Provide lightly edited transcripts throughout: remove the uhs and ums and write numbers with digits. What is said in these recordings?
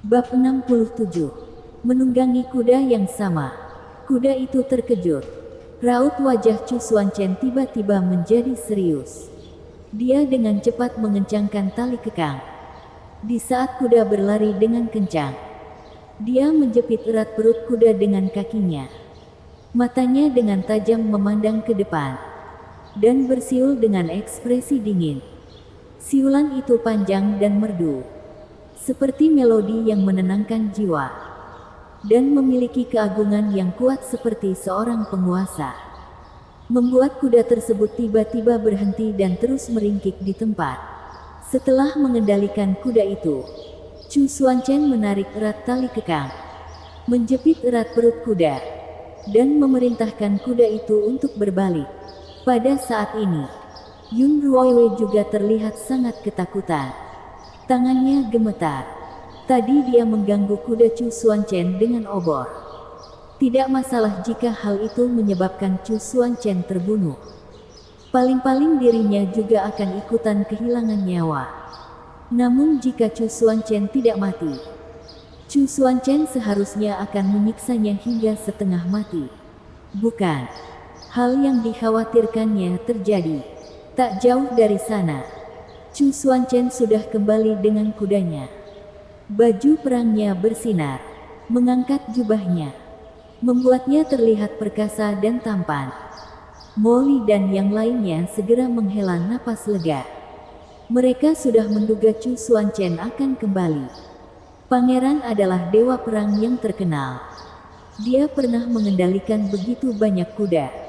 Bab 67. Menunggangi kuda yang sama. Kuda itu terkejut. Raut wajah Chu Xuanchen tiba-tiba menjadi serius. Dia dengan cepat mengencangkan tali kekang. Di saat kuda berlari dengan kencang, dia menjepit erat perut kuda dengan kakinya. Matanya dengan tajam memandang ke depan dan bersiul dengan ekspresi dingin. Siulan itu panjang dan merdu, seperti melodi yang menenangkan jiwa, dan memiliki keagungan yang kuat seperti seorang penguasa. Membuat kuda tersebut tiba-tiba berhenti dan terus meringkik di tempat. Setelah mengendalikan kuda itu, Chu Xuanchen menarik erat tali kekang, menjepit erat perut kuda, dan memerintahkan kuda itu untuk berbalik. Pada saat ini, Yun Ruoiwei juga terlihat sangat ketakutan. Tangannya gemetar. Tadi dia mengganggu kuda Chu Xuanchen dengan obor. Tidak masalah jika hal itu menyebabkan Chu Xuanchen terbunuh. Paling-paling dirinya juga akan ikutan kehilangan nyawa. Namun jika Chu Xuanchen tidak mati, Chu Xuanchen seharusnya akan menyiksanya hingga setengah mati. Bukan. Hal yang dikhawatirkannya terjadi. Tak jauh dari sana, Chu Xuanchen sudah kembali dengan kudanya. Baju perangnya bersinar, mengangkat jubahnya, membuatnya terlihat perkasa dan tampan. Molly dan yang lainnya segera menghela napas lega. Mereka sudah menduga Chu Xuanchen akan kembali. Pangeran adalah dewa perang yang terkenal. Dia pernah mengendalikan begitu banyak kuda.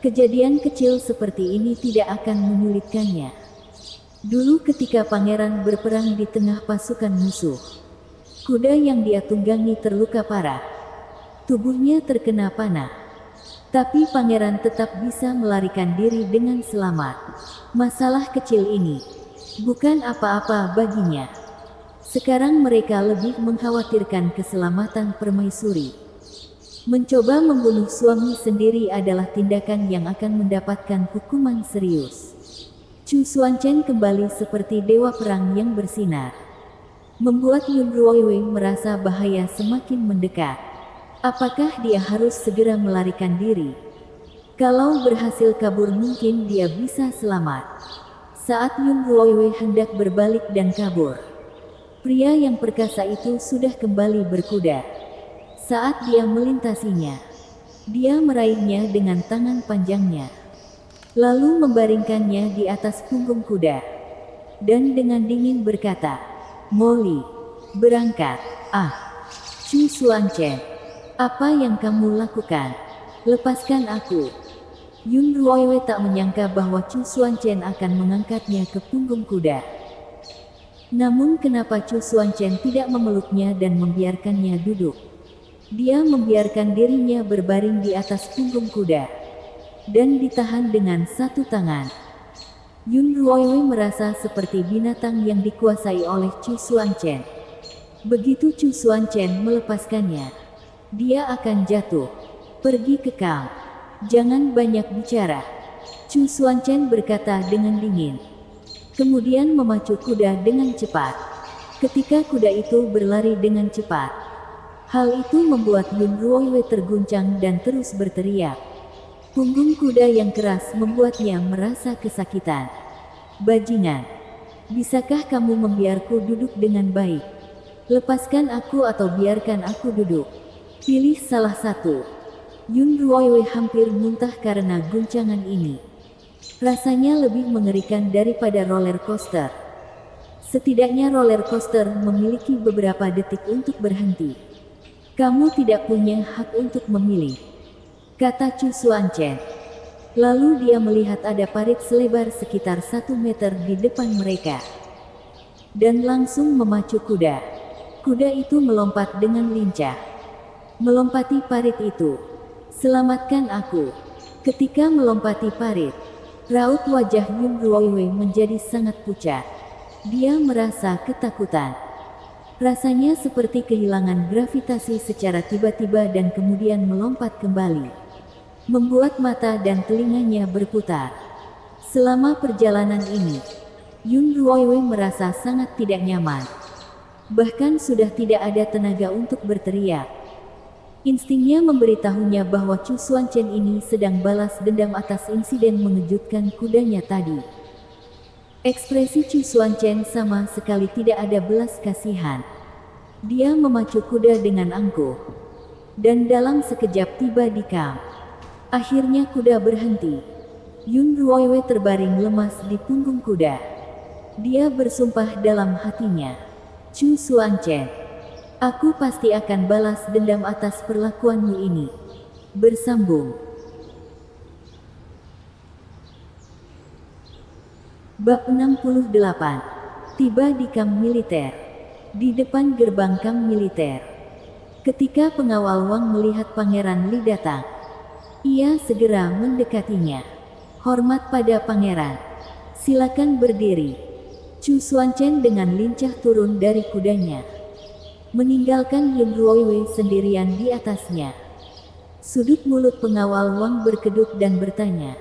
Kejadian kecil seperti ini tidak akan menyulitkannya. Dulu ketika pangeran berperang di tengah pasukan musuh, kuda yang dia tunggangi terluka parah. Tubuhnya terkena panah. Tapi pangeran tetap bisa melarikan diri dengan selamat. Masalah kecil ini bukan apa-apa baginya. Sekarang mereka lebih mengkhawatirkan keselamatan permaisuri. Mencoba membunuh suami sendiri adalah tindakan yang akan mendapatkan hukuman serius. Chu Xuanchen kembali seperti dewa perang yang bersinar, membuat Yun Ruoiwei merasa bahaya semakin mendekat. Apakah dia harus segera melarikan diri? Kalau berhasil kabur mungkin dia bisa selamat. Saat Yun Ruoiwei hendak berbalik dan kabur, pria yang perkasa itu sudah kembali berkuda. Saat dia melintasinya, dia meraihnya dengan tangan panjangnya, lalu membaringkannya di atas punggung kuda, dan dengan dingin berkata, "Molly, berangkat." "Ah, Chu Xuanchen, apa yang kamu lakukan? Lepaskan aku." Yun Ruoiwei tak menyangka bahwa Chu Xuanchen akan mengangkatnya ke punggung kuda. Namun kenapa Chu Xuanchen tidak memeluknya dan membiarkannya duduk? Dia membiarkan dirinya berbaring di atas punggung kuda dan ditahan dengan satu tangan. Yun Ruoiwei merasa seperti binatang yang dikuasai oleh Chu Xuanchen. Begitu Chu Xuanchen melepaskannya, dia akan jatuh. "Pergi ke kau. Jangan banyak bicara," Chu Xuanchen berkata dengan dingin. Kemudian memacu kuda dengan cepat. Ketika kuda itu berlari dengan cepat, hal itu membuat Yun Ruoiwei terguncang dan terus berteriak. Punggung kuda yang keras membuatnya merasa kesakitan. "Bajingan, bisakah kamu membiarku duduk dengan baik? Lepaskan aku atau biarkan aku duduk. Pilih salah satu." Yun Ruoiwei hampir muntah karena guncangan ini. Rasanya lebih mengerikan daripada roller coaster. Setidaknya roller coaster memiliki beberapa detik untuk berhenti. "Kamu tidak punya hak untuk memilih," kata Chu Xuanchen. Lalu dia melihat ada parit selebar sekitar 1 meter di depan mereka, dan langsung memacu kuda. Kuda itu melompat dengan lincah, melompati parit itu. "Selamatkan aku." Ketika melompati parit, raut wajah Yun Ruoiwei menjadi sangat pucat. Dia merasa ketakutan. Rasanya seperti kehilangan gravitasi secara tiba-tiba dan kemudian melompat kembali, membuat mata dan telinganya berputar. Selama perjalanan ini, Yun Ruoiwei merasa sangat tidak nyaman. Bahkan sudah tidak ada tenaga untuk berteriak. Instingnya memberitahunya bahwa Chu Xuanchen ini sedang balas dendam atas insiden mengejutkan kudanya tadi. Ekspresi Chu Xuanchen sama sekali tidak ada belas kasihan. Dia memacu kuda dengan angkuh. Dan dalam sekejap tiba di kamp. Akhirnya kuda berhenti. Yun Ruoiwei terbaring lemas di punggung kuda. Dia bersumpah dalam hatinya. Chu Xuanchen, aku pasti akan balas dendam atas perlakuanmu ini. Bersambung. Bab 68. Tiba di kamp militer. Di depan gerbang kamp militer. Ketika pengawal Wang melihat Pangeran Li datang, ia segera mendekatinya. Hormat pada pangeran. Silakan berdiri. Chu Xuanchen dengan lincah turun dari kudanya. Meninggalkan Yun Ruoiwei sendirian di atasnya. Sudut mulut pengawal Wang berkedut dan bertanya.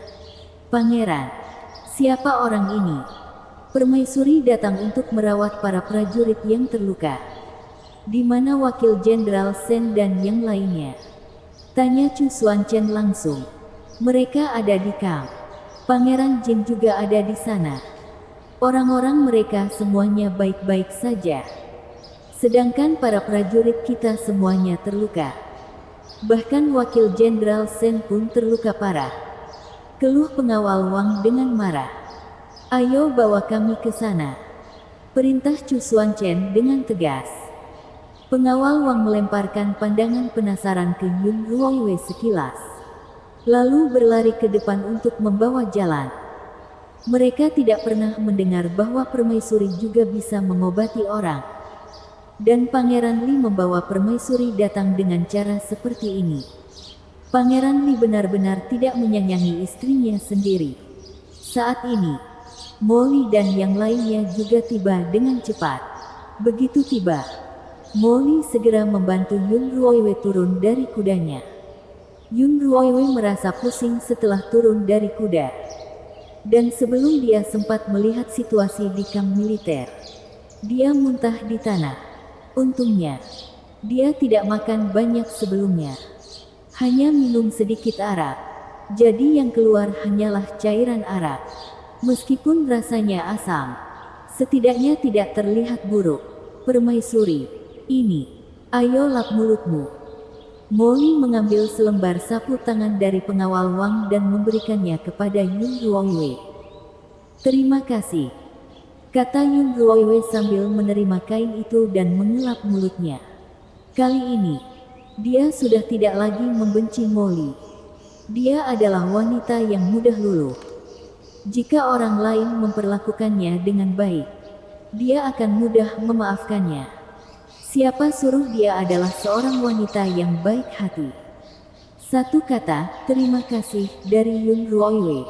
Pangeran, siapa orang ini? Permaisuri datang untuk merawat para prajurit yang terluka. Di mana wakil Jenderal Shen dan yang lainnya? Tanya Chu Xuanchen langsung. Mereka ada di kamp. Pangeran Jin juga ada di sana. Orang-orang mereka semuanya baik-baik saja. Sedangkan para prajurit kita semuanya terluka. Bahkan wakil Jenderal Shen pun terluka parah. Keluh pengawal Wang dengan marah. Ayo bawa kami ke sana. Perintah Chu Xuanchen dengan tegas. Pengawal Wang melemparkan pandangan penasaran ke Yun Ruoiwei sekilas. Lalu berlari ke depan untuk membawa jalan. Mereka tidak pernah mendengar bahwa permaisuri juga bisa mengobati orang. Dan Pangeran Li membawa permaisuri datang dengan cara seperti ini. Pangeran Li benar-benar tidak menyayangi istrinya sendiri. Saat ini, Mo Li dan yang lainnya juga tiba dengan cepat. Begitu tiba, Mo Li segera membantu Yun Ruoiwei turun dari kudanya. Yun Ruoiwei merasa pusing setelah turun dari kuda. Dan sebelum dia sempat melihat situasi di kamp militer, dia muntah di tanah. Untungnya, dia tidak makan banyak sebelumnya. Hanya minum sedikit arak. Jadi yang keluar hanyalah cairan arak. Meskipun rasanya asam, setidaknya tidak terlihat buruk. Permaisuri, ini, ayo lap mulutmu. Mo Li mengambil selembar sapu tangan dari pengawal Wang dan memberikannya kepada Yun Ruoiwei. Terima kasih, kata Yun Ruoiwei sambil menerima kain itu dan mengelap mulutnya. Kali ini, dia sudah tidak lagi membenci Mo Li. Dia adalah wanita yang mudah luluh. Jika orang lain memperlakukannya dengan baik, dia akan mudah memaafkannya. Siapa suruh dia adalah seorang wanita yang baik hati. Satu kata, terima kasih, dari Yun Ruoiwei.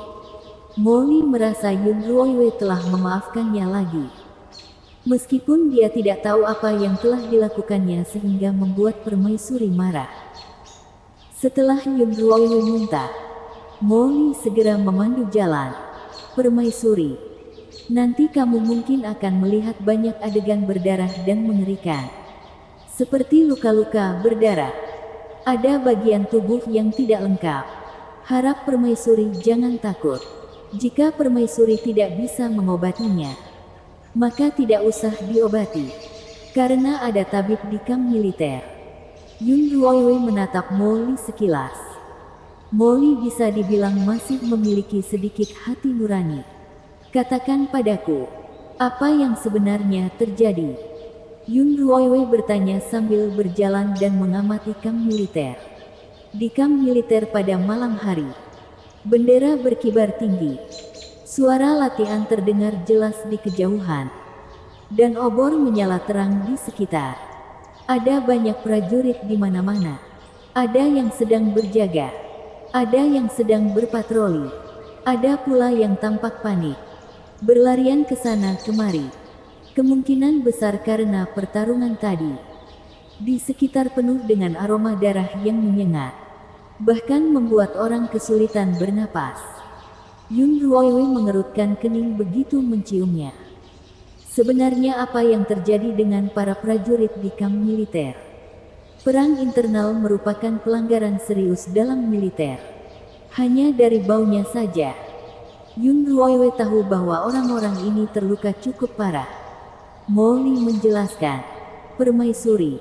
Mo Li merasa Yun Ruoiwei telah memaafkannya lagi. Meskipun dia tidak tahu apa yang telah dilakukannya sehingga membuat permaisuri marah. Setelah Yun Ruoiwei muntah, Mo Li segera memandu jalan. Permaisuri, nanti kamu mungkin akan melihat banyak adegan berdarah dan mengerikan. Seperti luka-luka berdarah. Ada bagian tubuh yang tidak lengkap. Harap permaisuri jangan takut. Jika permaisuri tidak bisa mengobatinya, maka tidak usah diobati. Karena ada tabib di kamp militer. Yun Ruoiwei menatap Mo Li sekilas. Mo Li bisa dibilang masih memiliki sedikit hati nurani. Katakan padaku, apa yang sebenarnya terjadi? Yun Ruoiwei bertanya sambil berjalan dan mengamati kamp militer. Di kamp militer pada malam hari, bendera berkibar tinggi. Suara latihan terdengar jelas di kejauhan. Dan obor menyala terang di sekitar. Ada banyak prajurit di mana-mana. Ada yang sedang berjaga. Ada yang sedang berpatroli. Ada pula yang tampak panik. Berlarian ke sana kemari. Kemungkinan besar karena pertarungan tadi. Di sekitar penuh dengan aroma darah yang menyengat. Bahkan membuat orang kesulitan bernapas. Yun Ruoiwei mengerutkan kening begitu menciumnya. Sebenarnya apa yang terjadi dengan para prajurit di kamp militer? Perang internal merupakan pelanggaran serius dalam militer. Hanya dari baunya saja, Yun Ruoyue tahu bahwa orang-orang ini terluka cukup parah. Mo Li menjelaskan, permaisuri,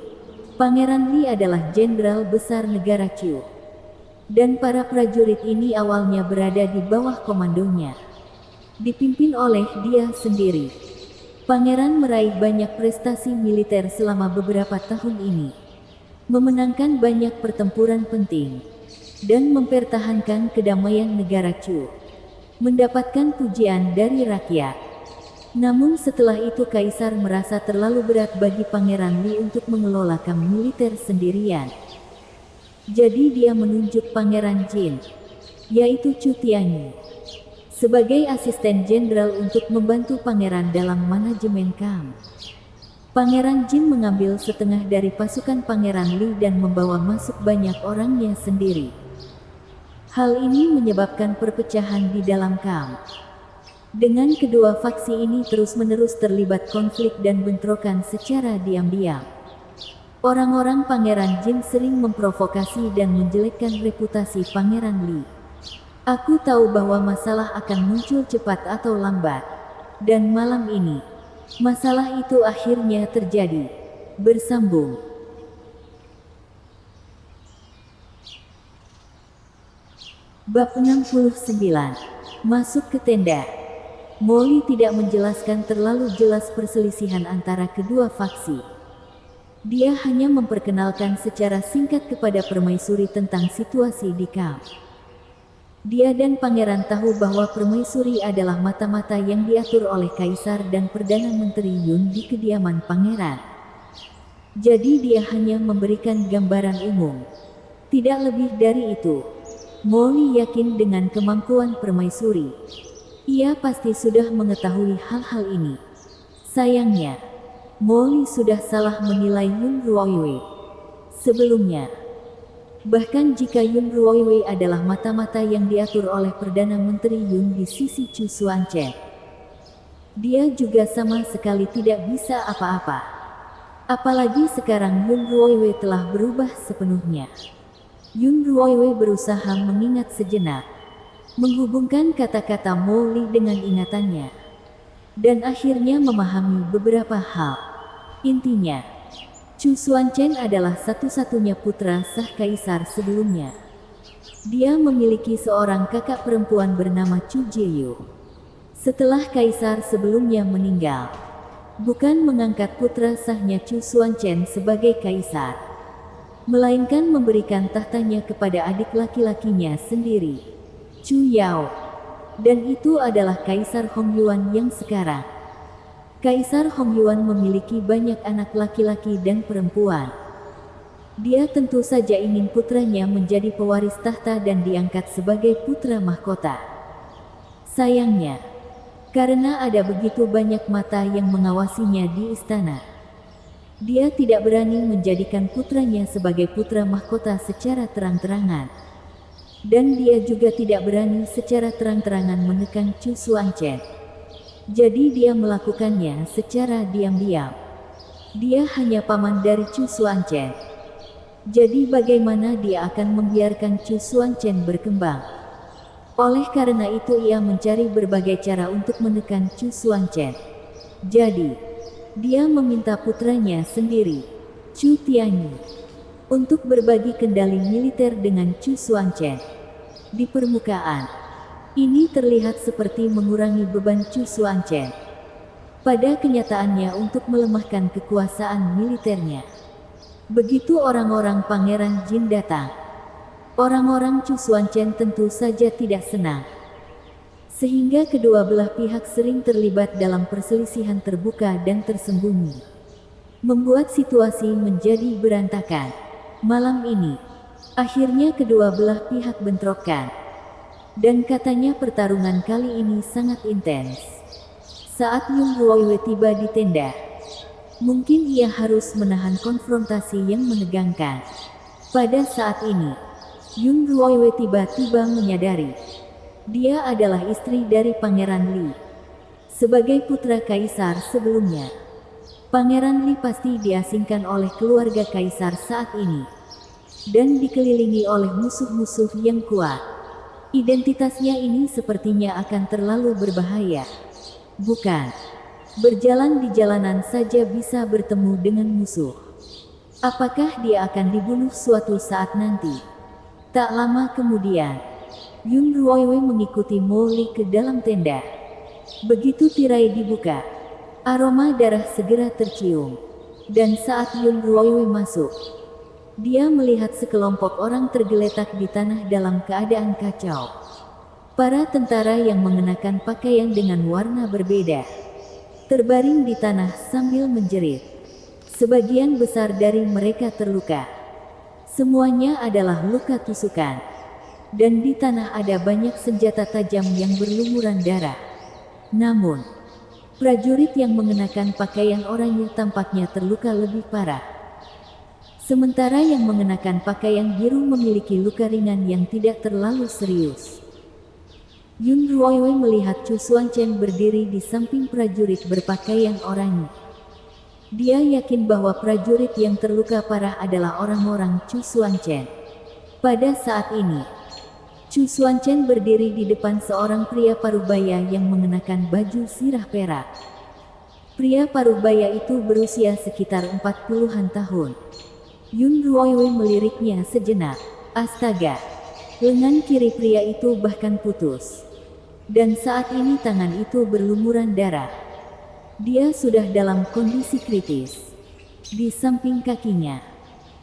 Pangeran Li adalah jenderal besar negara Chu. Dan para prajurit ini awalnya berada di bawah komandonya, dipimpin oleh dia sendiri. Pangeran meraih banyak prestasi militer selama beberapa tahun ini, memenangkan banyak pertempuran penting, dan mempertahankan kedamaian negara Chu, mendapatkan pujian dari rakyat. Namun setelah itu Kaisar merasa terlalu berat bagi Pangeran Li untuk mengelola kamp militer sendirian. Jadi dia menunjuk Pangeran Jin, yaitu Chu Tianyi, sebagai asisten jenderal untuk membantu pangeran dalam manajemen kamp. Pangeran Jin mengambil setengah dari pasukan Pangeran Li dan membawa masuk banyak orangnya sendiri. Hal ini menyebabkan perpecahan di dalam kamp. Dengan kedua faksi ini terus-menerus terlibat konflik dan bentrokan secara diam-diam. Orang-orang Pangeran Jin sering memprovokasi dan menjelekkan reputasi Pangeran Li. Aku tahu bahwa masalah akan muncul cepat atau lambat. Dan malam ini, masalah itu akhirnya terjadi. Bersambung. Bab 69. Masuk ke tenda. Mo Li tidak menjelaskan terlalu jelas perselisihan antara kedua faksi. Dia hanya memperkenalkan secara singkat kepada permaisuri tentang situasi di kamp. Dia dan pangeran tahu bahwa permaisuri adalah mata-mata yang diatur oleh Kaisar dan Perdana Menteri Yun di kediaman pangeran. Jadi dia hanya memberikan gambaran umum. Tidak lebih dari itu. Mo Li yakin dengan kemampuan permaisuri. Ia pasti sudah mengetahui hal-hal ini. Sayangnya, Mo Li sudah salah menilai Yun Ruoyue sebelumnya. Bahkan jika Yun Ruoyue adalah mata-mata yang diatur oleh Perdana Menteri Yun di sisi Chu Xuanchen, dia juga sama sekali tidak bisa apa-apa. Apalagi sekarang Yun Ruoyue telah berubah sepenuhnya. Yun Ruoyue berusaha mengingat sejenak, menghubungkan kata-kata Mo Li dengan ingatannya, dan akhirnya memahami beberapa hal. Intinya, Chu Xuanchen adalah satu-satunya putra sah kaisar sebelumnya. Dia memiliki seorang kakak perempuan bernama Chu Jieyu. Setelah kaisar sebelumnya meninggal, bukan mengangkat putra sahnya Chu Xuanchen sebagai kaisar, melainkan memberikan tahtanya kepada adik laki-lakinya sendiri, Chu Yao. Dan itu adalah Kaisar Hongyuan yang sekarang. Kaisar Hongyuan memiliki banyak anak laki-laki dan perempuan. Dia tentu saja ingin putranya menjadi pewaris tahta dan diangkat sebagai putra mahkota. Sayangnya, karena ada begitu banyak mata yang mengawasinya di istana, dia tidak berani menjadikan putranya sebagai putra mahkota secara terang-terangan. Dan dia juga tidak berani secara terang-terangan menekan Chu Xuanchen. Jadi dia melakukannya secara diam-diam. Dia hanya paman dari Chu Xuanchen. Jadi bagaimana dia akan membiarkan Chu Xuanchen berkembang? Oleh karena itu ia mencari berbagai cara untuk menekan Chu Xuanchen. Jadi, dia meminta putranya sendiri, Chu Tianyi, untuk berbagi kendali militer dengan Chu Xuanchen. Di permukaan, ini terlihat seperti mengurangi beban Chu Xuanchen. Pada kenyataannya untuk melemahkan kekuasaan militernya. Begitu orang-orang Pangeran Jin datang, orang-orang Chu Xuanchen tentu saja tidak senang. Sehingga kedua belah pihak sering terlibat dalam perselisihan terbuka dan tersembunyi, membuat situasi menjadi berantakan. Malam ini, akhirnya kedua belah pihak bentrokan. Dan katanya pertarungan kali ini sangat intens. Saat Yun Ruoyue tiba di tenda, mungkin ia harus menahan konfrontasi yang menegangkan. Pada saat ini, Yun Ruoyue tiba-tiba menyadari dia adalah istri dari Pangeran Li. Sebagai putra kaisar sebelumnya, Pangeran Li pasti diasingkan oleh keluarga kaisar saat ini dan dikelilingi oleh musuh-musuh yang kuat. Identitasnya ini sepertinya akan terlalu berbahaya. Bukan. Berjalan di jalanan saja bisa bertemu dengan musuh. Apakah dia akan dibunuh suatu saat nanti? Tak lama kemudian, Yun Ruoiwei mengikuti Mo Li ke dalam tenda. Begitu tirai dibuka, aroma darah segera tercium. Dan saat Yun Ruoiwei masuk, dia melihat sekelompok orang tergeletak di tanah dalam keadaan kacau. Para tentara yang mengenakan pakaian dengan warna berbeda terbaring di tanah sambil menjerit. Sebagian besar dari mereka terluka. Semuanya adalah luka tusukan. Dan di tanah ada banyak senjata tajam yang berlumuran darah. Namun, prajurit yang mengenakan pakaian oranye tampaknya terluka lebih parah. Sementara yang mengenakan pakaian biru memiliki luka ringan yang tidak terlalu serius. Yun Ruoiwei melihat Chu Xuanchen berdiri di samping prajurit berpakaian oranye. Dia yakin bahwa prajurit yang terluka parah adalah orang-orang Chu Xuanchen. Pada saat ini, Chu Xuanchen berdiri di depan seorang pria parubaya yang mengenakan baju sirah perak. Pria parubaya itu berusia sekitar 40-an tahun. Yun Ruoiwei meliriknya sejenak. Astaga! Lengan kiri pria itu bahkan putus. Dan saat ini tangan itu berlumuran darah. Dia sudah dalam kondisi kritis. Di samping kakinya,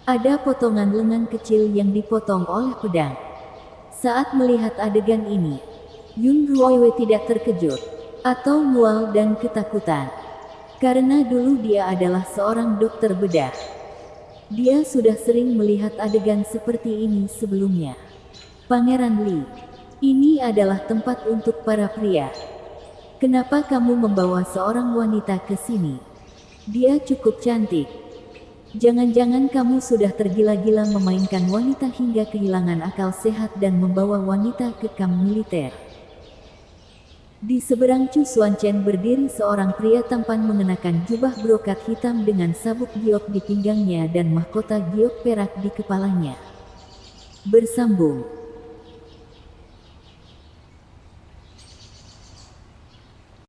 ada potongan lengan kecil yang dipotong oleh pedang. Saat melihat adegan ini, Yun Ruoiwei tidak terkejut atau mual dan ketakutan. Karena dulu dia adalah seorang dokter bedah. Dia sudah sering melihat adegan seperti ini sebelumnya. Pangeran Li, ini adalah tempat untuk para pria. Kenapa kamu membawa seorang wanita ke sini? Dia cukup cantik. Jangan-jangan kamu sudah tergila-gila memainkan wanita hingga kehilangan akal sehat dan membawa wanita ke kamp militer. Di seberang Chu Xuanchen berdiri seorang pria tampan mengenakan jubah brokat hitam dengan sabuk giok di pinggangnya dan mahkota giok perak di kepalanya. Bersambung.